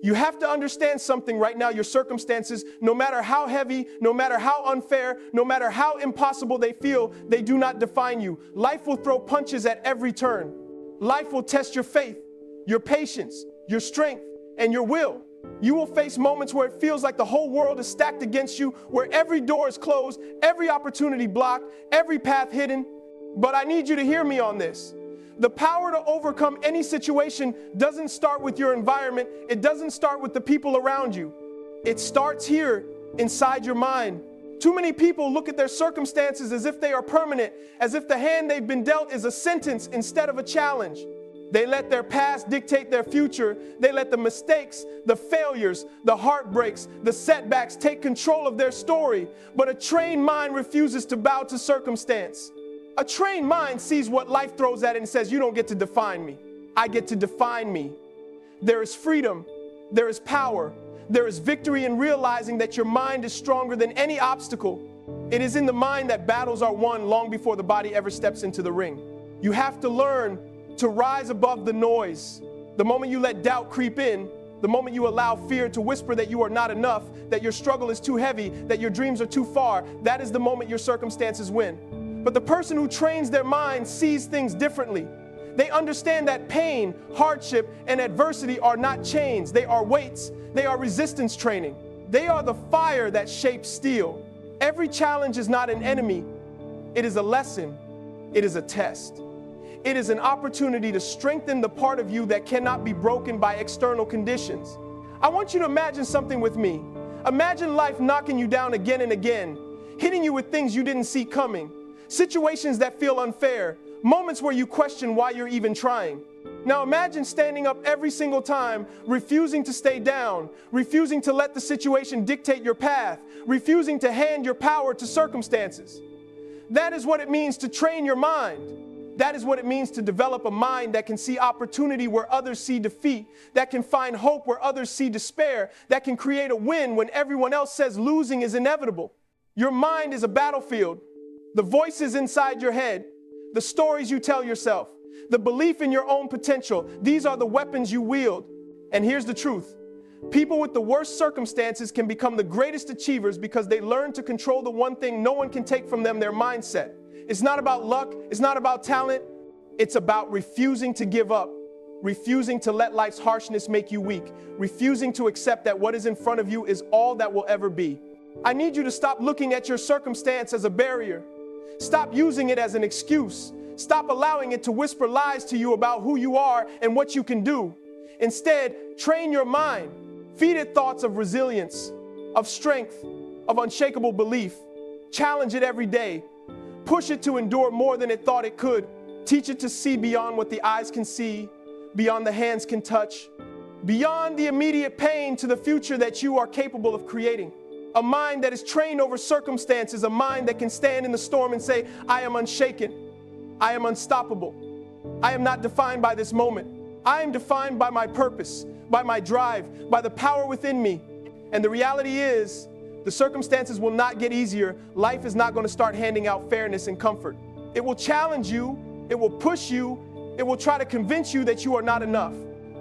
You have to understand something right now. Your circumstances, no matter how heavy, no matter how unfair, no matter how impossible they feel, they do not define you. Life will throw punches at every turn. Life will test your faith, your patience, your strength, and your will. You will face moments where it feels like the whole world is stacked against you, where every door is closed, every opportunity blocked, every path hidden. But I need you to hear me on this. The power to overcome any situation doesn't start with your environment. It doesn't start with the people around you. It starts here, inside your mind. Too many people look at their circumstances as if they are permanent, as if the hand they've been dealt is a sentence instead of a challenge. They let their past dictate their future. They let the mistakes, the failures, the heartbreaks, the setbacks take control of their story. But a trained mind refuses to bow to circumstance. A trained mind sees what life throws at it and says, you don't get to define me. I get to define me. There is freedom. There is power. There is victory in realizing that your mind is stronger than any obstacle. It is in the mind that battles are won long before the body ever steps into the ring. You have to learn to rise above the noise. The moment you let doubt creep in, the moment you allow fear to whisper that you are not enough, that your struggle is too heavy, that your dreams are too far, that is the moment your circumstances win. But the person who trains their mind sees things differently. They understand that pain, hardship, and adversity are not chains. They are weights. They are resistance training. They are the fire that shapes steel. Every challenge is not an enemy. It is a lesson. It is a test. It is an opportunity to strengthen the part of you that cannot be broken by external conditions. I want you to imagine something with me. Imagine life knocking you down again and again, hitting you with things you didn't see coming. Situations that feel unfair, moments where you question why you're even trying. Now imagine standing up every single time, refusing to stay down, refusing to let the situation dictate your path, refusing to hand your power to circumstances. That is what it means to train your mind. That is what it means to develop a mind that can see opportunity where others see defeat, that can find hope where others see despair, that can create a win when everyone else says losing is inevitable. Your mind is a battlefield. The voices inside your head, the stories you tell yourself, the belief in your own potential, these are the weapons you wield. And here's the truth. People with the worst circumstances can become the greatest achievers because they learn to control the one thing no one can take from them, their mindset. It's not about luck. It's not about talent. It's about refusing to give up, refusing to let life's harshness make you weak, refusing to accept that what is in front of you is all that will ever be. I need you to stop looking at your circumstance as a barrier. Stop using it as an excuse. Stop allowing it to whisper lies to you about who you are and what you can do. Instead, train your mind. Feed it thoughts of resilience, of strength, of unshakable belief. Challenge it every day. Push it to endure more than it thought it could. Teach it to see beyond what the eyes can see, beyond the hands can touch, beyond the immediate pain to the future that you are capable of creating. A mind that is trained over circumstances, a mind that can stand in the storm and say, I am unshaken. I am unstoppable. I am not defined by this moment. I am defined by my purpose, by my drive, by the power within me. And the reality is, the circumstances will not get easier. Life is not going to start handing out fairness and comfort. It will challenge you. It will push you. It will try to convince you that you are not enough.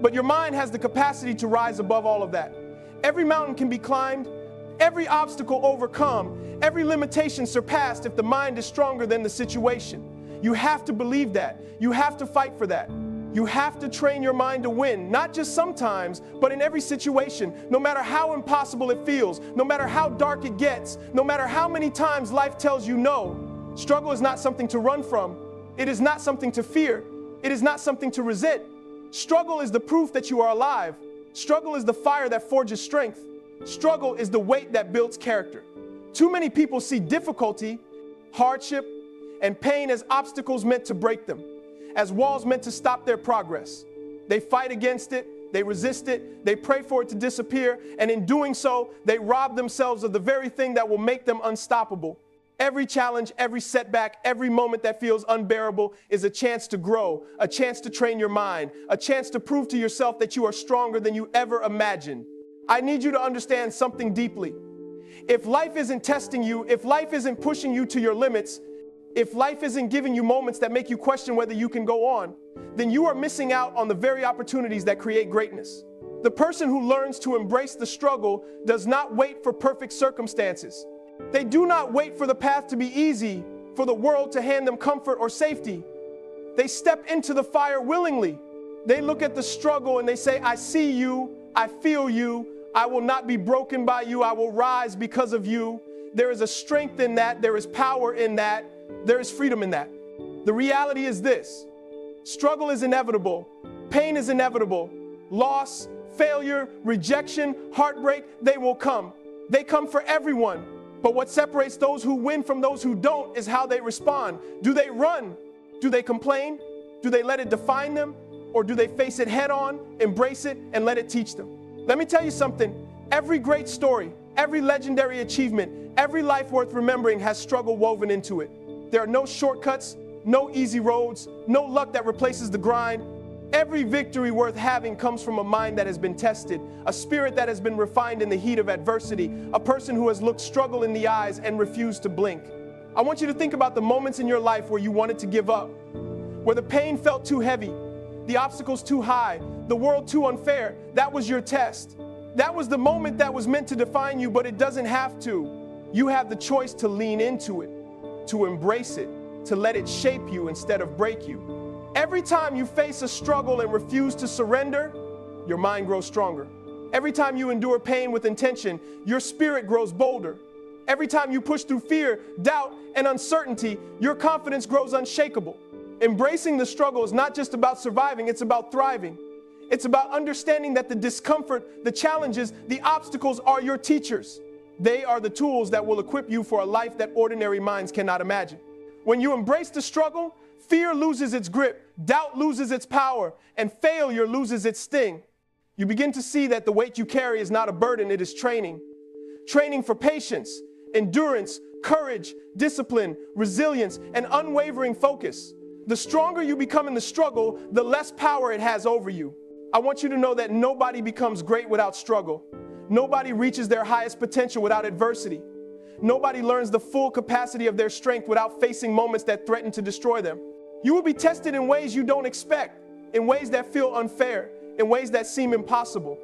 But your mind has the capacity to rise above all of that. Every mountain can be climbed. Every obstacle overcome, every limitation surpassed if the mind is stronger than the situation. You have to believe that. You have to fight for that. You have to train your mind to win, not just sometimes, but in every situation, no matter how impossible it feels, no matter how dark it gets, no matter how many times life tells you no. Struggle is not something to run from. It is not something to fear. It is not something to resent. Struggle is the proof that you are alive. Struggle is the fire that forges strength. Struggle is the weight that builds character. Too many people see difficulty, hardship, and pain as obstacles meant to break them, as walls meant to stop their progress. They fight against it, they resist it, they pray for it to disappear, and in doing so, they rob themselves of the very thing that will make them unstoppable. Every challenge, every setback, every moment that feels unbearable is a chance to grow, a chance to train your mind, a chance to prove to yourself that you are stronger than you ever imagined. I need you to understand something deeply. If life isn't testing you, if life isn't pushing you to your limits, if life isn't giving you moments that make you question whether you can go on, then you are missing out on the very opportunities that create greatness. The person who learns to embrace the struggle does not wait for perfect circumstances. They do not wait for the path to be easy, for the world to hand them comfort or safety. They step into the fire willingly. They look at the struggle and they say, I see you, I feel you, I will not be broken by you, I will rise because of you. There is a strength in that, there is power in that, there is freedom in that. The reality is this: struggle is inevitable, pain is inevitable, loss, failure, rejection, heartbreak, they will come. They come for everyone. But what separates those who win from those who don't is how they respond. Do they run? Do they complain? Do they let it define them? Or do they face it head on, embrace it, and let it teach them? Let me tell you something. Every great story, every legendary achievement, every life worth remembering has struggle woven into it. There are no shortcuts, no easy roads, no luck that replaces the grind. Every victory worth having comes from a mind that has been tested, a spirit that has been refined in the heat of adversity, a person who has looked struggle in the eyes and refused to blink. I want you to think about the moments in your life where you wanted to give up, where the pain felt too heavy, the obstacles too high, the world too unfair. That was your test. That was the moment that was meant to define you, but it doesn't have to. You have the choice to lean into it, to embrace it, to let it shape you instead of break you. Every time you face a struggle and refuse to surrender, your mind grows stronger. Every time you endure pain with intention, your spirit grows bolder. Every time you push through fear, doubt, and uncertainty, your confidence grows unshakable. Embracing the struggle is not just about surviving, it's about thriving. It's about understanding that the discomfort, the challenges, the obstacles are your teachers. They are the tools that will equip you for a life that ordinary minds cannot imagine. When you embrace the struggle, fear loses its grip, doubt loses its power, and failure loses its sting. You begin to see that the weight you carry is not a burden, it is training. Training for patience, endurance, courage, discipline, resilience, and unwavering focus. The stronger you become in the struggle, the less power it has over you. I want you to know that nobody becomes great without struggle. Nobody reaches their highest potential without adversity. Nobody learns the full capacity of their strength without facing moments that threaten to destroy them. You will be tested in ways you don't expect, in ways that feel unfair, in ways that seem impossible.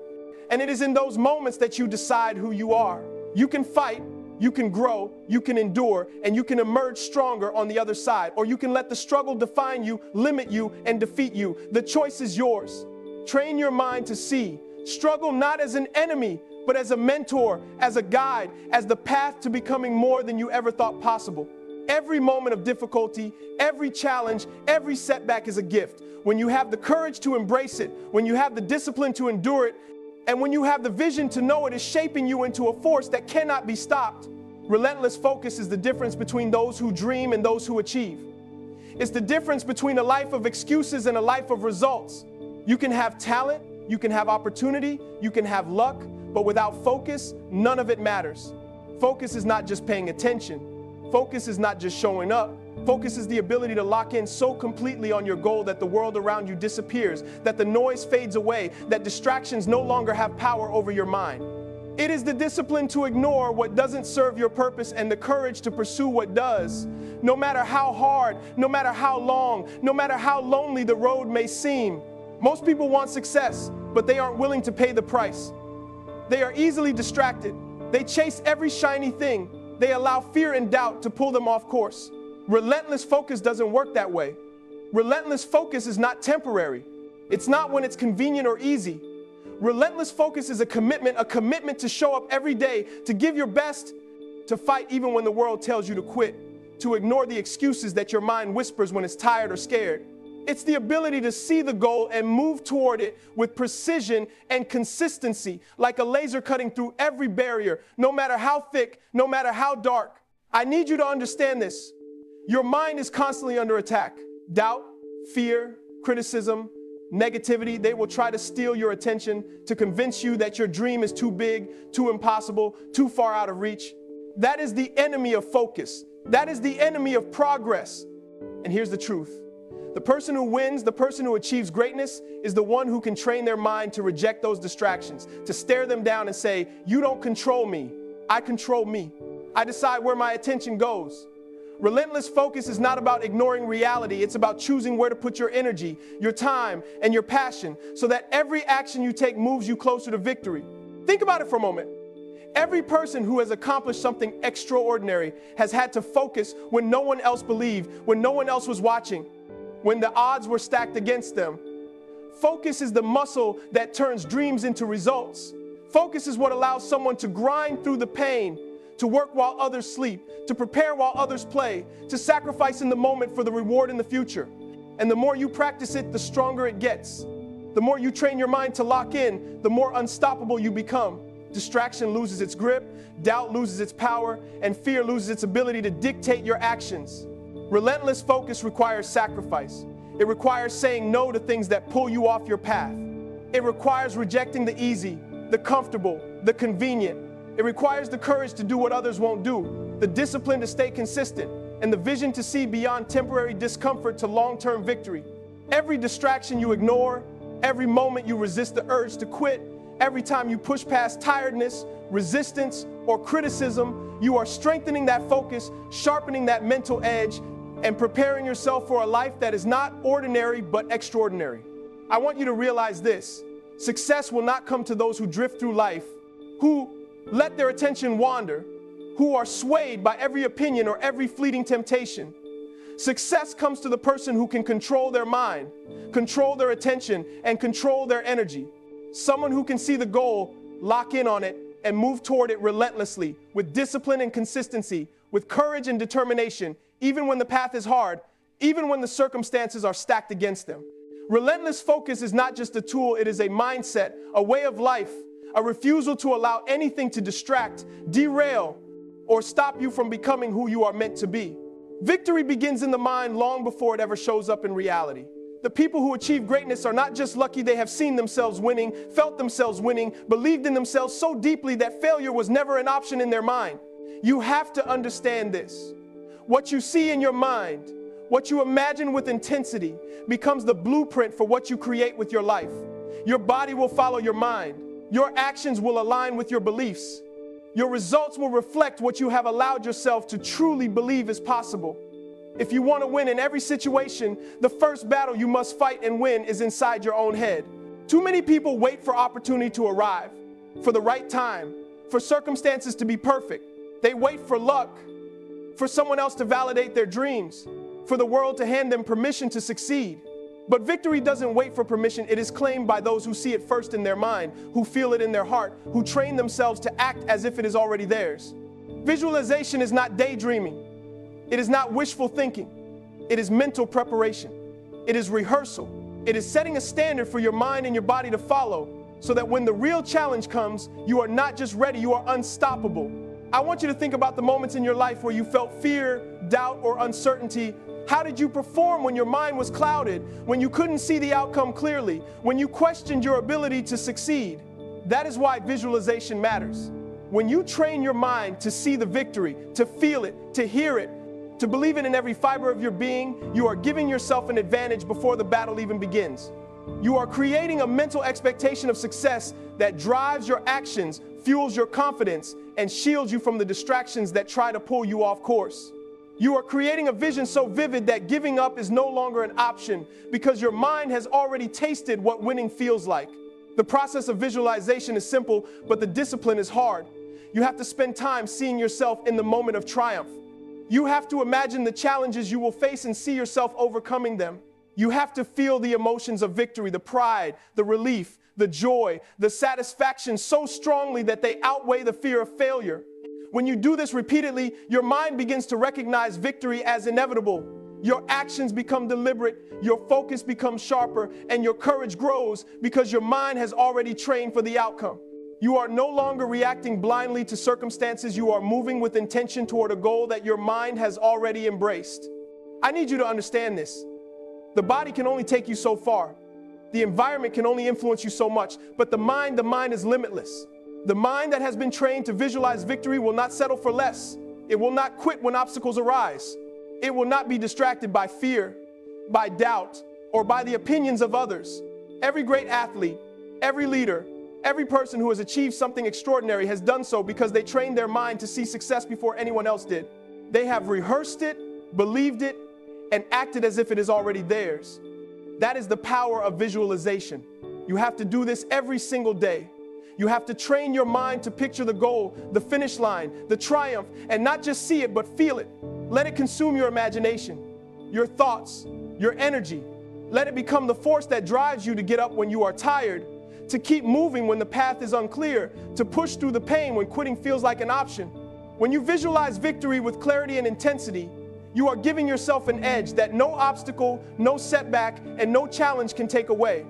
And it is in those moments that you decide who you are. You can fight, you can grow, you can endure, and you can emerge stronger on the other side. Or you can let the struggle define you, limit you, and defeat you. The choice is yours. Train your mind to see struggle not as an enemy, but as a mentor, as a guide, as the path to becoming more than you ever thought possible. Every moment of difficulty, every challenge, every setback is a gift. When you have the courage to embrace it, when you have the discipline to endure it, and when you have the vision to know it is shaping you into a force that cannot be stopped. Relentless focus is the difference between those who dream and those who achieve. It's the difference between a life of excuses and a life of results. You can have talent, you can have opportunity, you can have luck, but without focus, none of it matters. Focus is not just paying attention. Focus is not just showing up. Focus is the ability to lock in so completely on your goal that the world around you disappears, that the noise fades away, that distractions no longer have power over your mind. It is the discipline to ignore what doesn't serve your purpose and the courage to pursue what does. No matter how hard, no matter how long, no matter how lonely the road may seem. Most people want success, but they aren't willing to pay the price. They are easily distracted. They chase every shiny thing. They allow fear and doubt to pull them off course. Relentless focus doesn't work that way. Relentless focus is not temporary. It's not when it's convenient or easy. Relentless focus is a commitment to show up every day, to give your best, to fight even when the world tells you to quit, to ignore the excuses that your mind whispers when it's tired or scared. It's the ability to see the goal and move toward it with precision and consistency, like a laser cutting through every barrier, no matter how thick, no matter how dark. I need you to understand this. Your mind is constantly under attack. Doubt, fear, criticism, negativity, they will try to steal your attention, to convince you that your dream is too big, too impossible, too far out of reach. That is the enemy of focus. That is the enemy of progress. And here's the truth. The person who wins, the person who achieves greatness, is the one who can train their mind to reject those distractions, to stare them down and say, you don't control me, I control me. I decide where my attention goes. Relentless focus is not about ignoring reality. It's about choosing where to put your energy, your time, and your passion so that every action you take moves you closer to victory. Think about it for a moment. Every person who has accomplished something extraordinary has had to focus when no one else believed, when no one else was watching, when the odds were stacked against them. Focus is the muscle that turns dreams into results. Focus is what allows someone to grind through the pain, to work while others sleep, to prepare while others play, to sacrifice in the moment for the reward in the future. And the more you practice it, the stronger it gets. The more you train your mind to lock in, the more unstoppable you become. Distraction loses its grip, doubt loses its power, and fear loses its ability to dictate your actions. Relentless focus requires sacrifice. It requires saying no to things that pull you off your path. It requires rejecting the easy, the comfortable, the convenient. It requires the courage to do what others won't do, the discipline to stay consistent, and the vision to see beyond temporary discomfort to long-term victory. Every distraction you ignore, every moment you resist the urge to quit, every time you push past tiredness, resistance, or criticism, you are strengthening that focus, sharpening that mental edge, and preparing yourself for a life that is not ordinary but extraordinary. I want you to realize this. Success will not come to those who drift through life, who let their attention wander, who are swayed by every opinion or every fleeting temptation. Success comes to the person who can control their mind, control their attention, and control their energy. Someone who can see the goal, lock in on it, and move toward it relentlessly, with discipline and consistency, with courage and determination, even when the path is hard, even when the circumstances are stacked against them. Relentless focus is not just a tool, it is a mindset, a way of life, a refusal to allow anything to distract, derail, or stop you from becoming who you are meant to be. Victory begins in the mind long before it ever shows up in reality. The people who achieve greatness are not just lucky they have seen themselves winning, felt themselves winning, believed in themselves so deeply that failure was never an option in their mind. You have to understand this. What you see in your mind, what you imagine with intensity, becomes the blueprint for what you create with your life. Your body will follow your mind. Your actions will align with your beliefs. Your results will reflect what you have allowed yourself to truly believe is possible. If you want to win in every situation, the first battle you must fight and win is inside your own head. Too many people wait for opportunity to arrive, for the right time, for circumstances to be perfect. They wait for luck, for someone else to validate their dreams, for the world to hand them permission to succeed. But victory doesn't wait for permission. It is claimed by those who see it first in their mind, who feel it in their heart, who train themselves to act as if it is already theirs. Visualization is not daydreaming. It is not wishful thinking. It is mental preparation. It is rehearsal. It is setting a standard for your mind and your body to follow so that when the real challenge comes, you are not just ready, you are unstoppable. I want you to think about the moments in your life where you felt fear, doubt, or uncertainty. How did you perform when your mind was clouded, when you couldn't see the outcome clearly, when you questioned your ability to succeed? That is why visualization matters. When you train your mind to see the victory, to feel it, to hear it, to believe it in every fiber of your being, you are giving yourself an advantage before the battle even begins. You are creating a mental expectation of success that drives your actions, fuels your confidence, and shields you from the distractions that try to pull you off course. You are creating a vision so vivid that giving up is no longer an option because your mind has already tasted what winning feels like. The process of visualization is simple, but the discipline is hard. You have to spend time seeing yourself in the moment of triumph. You have to imagine the challenges you will face and see yourself overcoming them. You have to feel the emotions of victory, the pride, the relief, the joy, the satisfaction so strongly that they outweigh the fear of failure. When you do this repeatedly, your mind begins to recognize victory as inevitable. Your actions become deliberate, your focus becomes sharper, and your courage grows because your mind has already trained for the outcome. You are no longer reacting blindly to circumstances. You are moving with intention toward a goal that your mind has already embraced. I need you to understand this. The body can only take you so far. The environment can only influence you so much, but the mind is limitless. The mind that has been trained to visualize victory will not settle for less. It will not quit when obstacles arise. It will not be distracted by fear, by doubt, or by the opinions of others. Every great athlete, every leader, every person who has achieved something extraordinary has done so because they trained their mind to see success before anyone else did. They have rehearsed it, believed it, and acted as if it is already theirs. That is the power of visualization. You have to do this every single day. You have to train your mind to picture the goal, the finish line, the triumph, and not just see it, but feel it. Let it consume your imagination, your thoughts, your energy. Let it become the force that drives you to get up when you are tired, to keep moving when the path is unclear, to push through the pain when quitting feels like an option. When you visualize victory with clarity and intensity, you are giving yourself an edge that no obstacle, no setback, and no challenge can take away.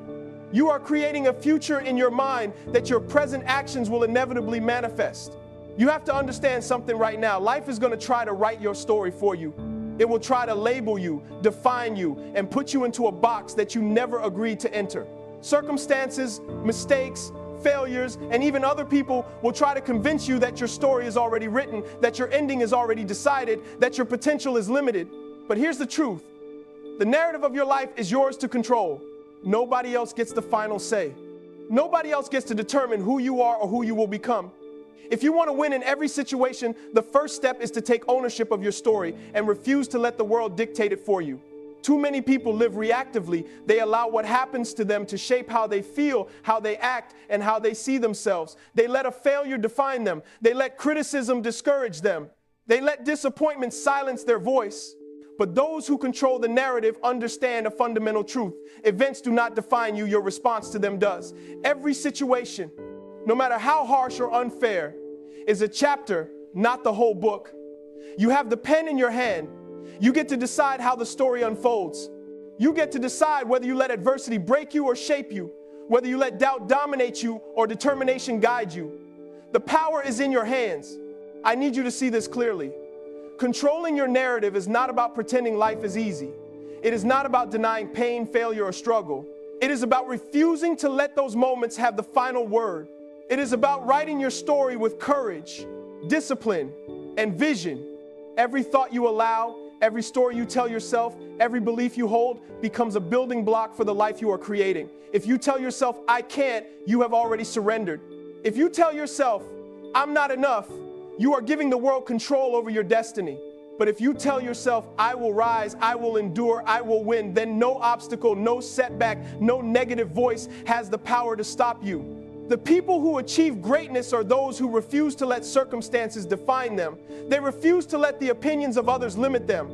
You are creating a future in your mind that your present actions will inevitably manifest. You have to understand something right now. Life is going to try to write your story for you. It will try to label you, define you, and put you into a box that you never agreed to enter. Circumstances, mistakes, failures, and even other people will try to convince you that your story is already written, that your ending is already decided, that your potential is limited. But here's the truth. The narrative of your life is yours to control. Nobody else gets the final say. Nobody else gets to determine who you are or who you will become. If you want to win in every situation, the first step is to take ownership of your story and refuse to let the world dictate it for you. Too many people live reactively. They allow what happens to them to shape how they feel, how they act, and how they see themselves. They let a failure define them. They let criticism discourage them. They let disappointment silence their voice. But those who control the narrative understand a fundamental truth. Events do not define you, your response to them does. Every situation, no matter how harsh or unfair, is a chapter, not the whole book. You have the pen in your hand. You get to decide how the story unfolds. You get to decide whether you let adversity break you or shape you, whether you let doubt dominate you or determination guide you. The power is in your hands. I need you to see this clearly. Controlling your narrative is not about pretending life is easy. It is not about denying pain, failure, or struggle. It is about refusing to let those moments have the final word. It is about writing your story with courage, discipline, and vision. Every thought you allow, every story you tell yourself, every belief you hold becomes a building block for the life you are creating. If you tell yourself, I can't, you have already surrendered. If you tell yourself, I'm not enough, you are giving the world control over your destiny. But if you tell yourself, I will rise, I will endure, I will win, then no obstacle, no setback, no negative voice has the power to stop you. The people who achieve greatness are those who refuse to let circumstances define them. They refuse to let the opinions of others limit them.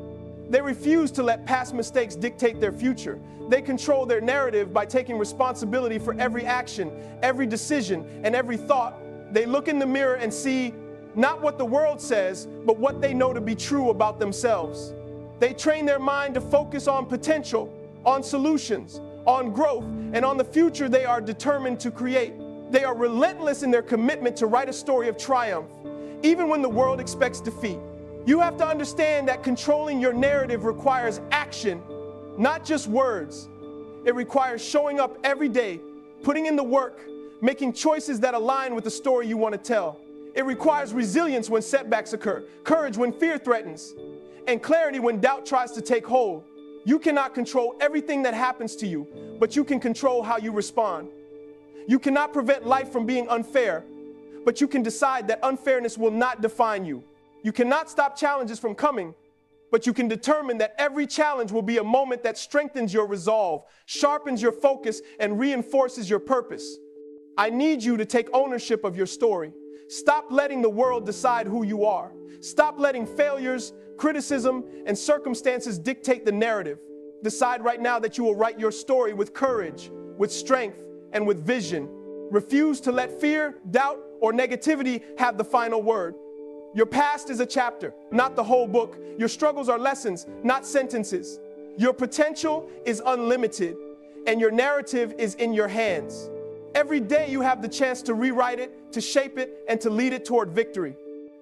They refuse to let past mistakes dictate their future. They control their narrative by taking responsibility for every action, every decision, and every thought. They look in the mirror and see not what the world says, but what they know to be true about themselves. They train their mind to focus on potential, on solutions, on growth, and on the future they are determined to create. They are relentless in their commitment to write a story of triumph, even when the world expects defeat. You have to understand that controlling your narrative requires action, not just words. It requires showing up every day, putting in the work, making choices that align with the story you want to tell. It requires resilience when setbacks occur, courage when fear threatens, and clarity when doubt tries to take hold. You cannot control everything that happens to you, but you can control how you respond. You cannot prevent life from being unfair, but you can decide that unfairness will not define you. You cannot stop challenges from coming, but you can determine that every challenge will be a moment that strengthens your resolve, sharpens your focus, and reinforces your purpose. I need you to take ownership of your story. Stop letting the world decide who you are. Stop letting failures, criticism, and circumstances dictate the narrative. Decide right now that you will write your story with courage, with strength, and with vision. Refuse to let fear, doubt, or negativity have the final word. Your past is a chapter, not the whole book. Your struggles are lessons, not sentences. Your potential is unlimited, and your narrative is in your hands. Every day you have the chance to rewrite it, to shape it, and to lead it toward victory.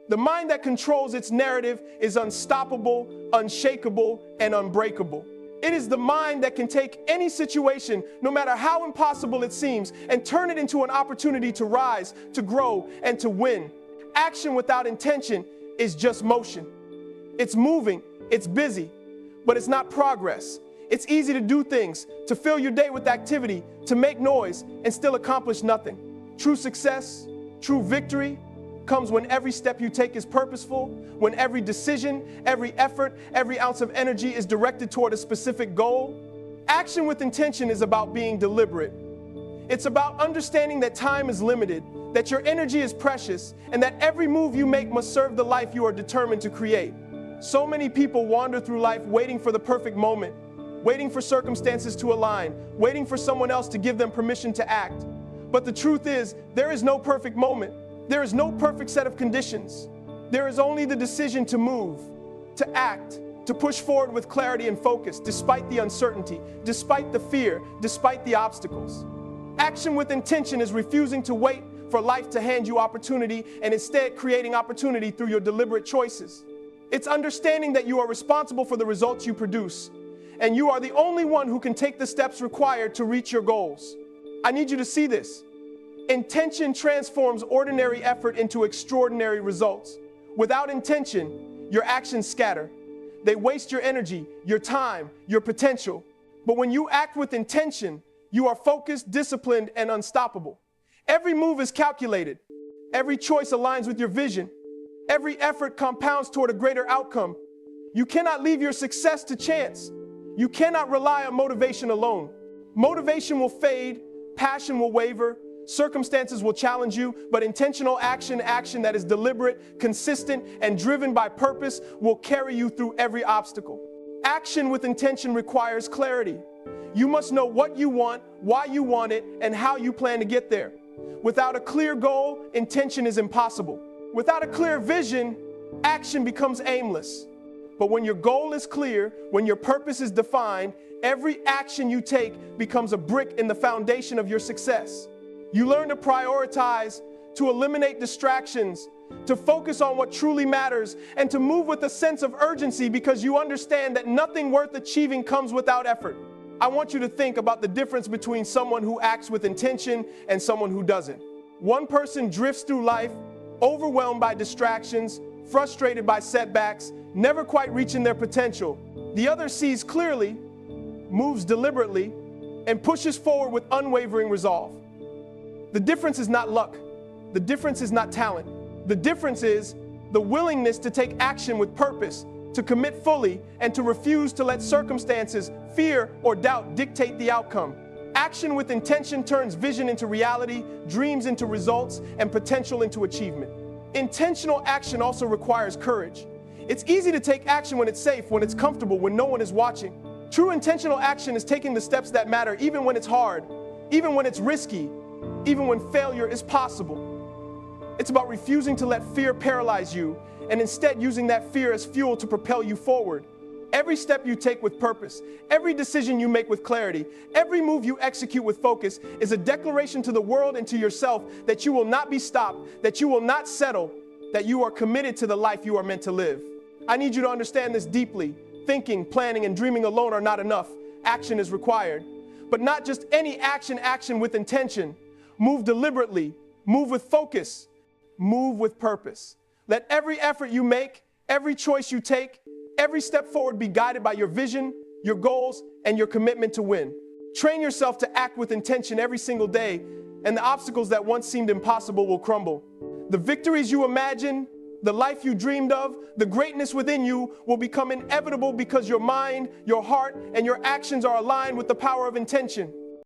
The mind that controls its narrative is unstoppable, unshakable, and unbreakable. It is the mind that can take any situation, no matter how impossible it seems, and turn it into an opportunity to rise, to grow, and to win. Action without intention is just motion. It's moving, it's busy, but it's not progress. It's easy to do things, to fill your day with activity, to make noise, and still accomplish nothing. True success, true victory, comes when every step you take is purposeful, when every decision, every effort, every ounce of energy is directed toward a specific goal. Action with intention is about being deliberate. It's about understanding that time is limited, that your energy is precious, and that every move you make must serve the life you are determined to create. So many people wander through life waiting for the perfect moment, waiting for circumstances to align, waiting for someone else to give them permission to act. But the truth is, there is no perfect moment. There is no perfect set of conditions. There is only the decision to move, to act, to push forward with clarity and focus, despite the uncertainty, despite the fear, despite the obstacles. Action with intention is refusing to wait for life to hand you opportunity and instead creating opportunity through your deliberate choices. It's understanding that you are responsible for the results you produce, and you are the only one who can take the steps required to reach your goals. I need you to see this. Intention transforms ordinary effort into extraordinary results. Without intention, your actions scatter. They waste your energy, your time, your potential. But when you act with intention, you are focused, disciplined, and unstoppable. Every move is calculated. Every choice aligns with your vision. Every effort compounds toward a greater outcome. You cannot leave your success to chance. You cannot rely on motivation alone. Motivation will fade, passion will waver, circumstances will challenge you, but intentional action that is deliberate, consistent, and driven by purpose will carry you through every obstacle. Action with intention requires clarity. You must know what you want, why you want it, and how you plan to get there. Without a clear goal, intention is impossible. Without a clear vision, action becomes aimless. But when your goal is clear, when your purpose is defined, every action you take becomes a brick in the foundation of your success. You learn to prioritize, to eliminate distractions, to focus on what truly matters, and to move with a sense of urgency because you understand that nothing worth achieving comes without effort. I want you to think about the difference between someone who acts with intention and someone who doesn't. One person drifts through life, overwhelmed by distractions, frustrated by setbacks, never quite reaching their potential. The other sees clearly, moves deliberately, and pushes forward with unwavering resolve. The difference is not luck. The difference is not talent. The difference is the willingness to take action with purpose, to commit fully, and to refuse to let circumstances, fear, or doubt dictate the outcome. Action with intention turns vision into reality, dreams into results, and potential into achievement. Intentional action also requires courage. It's easy to take action when it's safe, when it's comfortable, when no one is watching. True intentional action is taking the steps that matter even when it's hard, even when it's risky, even when failure is possible. It's about refusing to let fear paralyze you and instead using that fear as fuel to propel you forward. Every step you take with purpose, every decision you make with clarity, every move you execute with focus is a declaration to the world and to yourself that you will not be stopped, that you will not settle, that you are committed to the life you are meant to live. I need you to understand this deeply. Thinking, planning, and dreaming alone are not enough. Action is required. But not just any action with intention. Move deliberately, move with focus, move with purpose. Let every effort you make, every choice you take, every step forward be guided by your vision, your goals, and your commitment to win. Train yourself to act with intention every single day, and the obstacles that once seemed impossible will crumble. The victories you imagine, the life you dreamed of, the greatness within you will become inevitable because your mind, your heart, and your actions are aligned with the power of intention.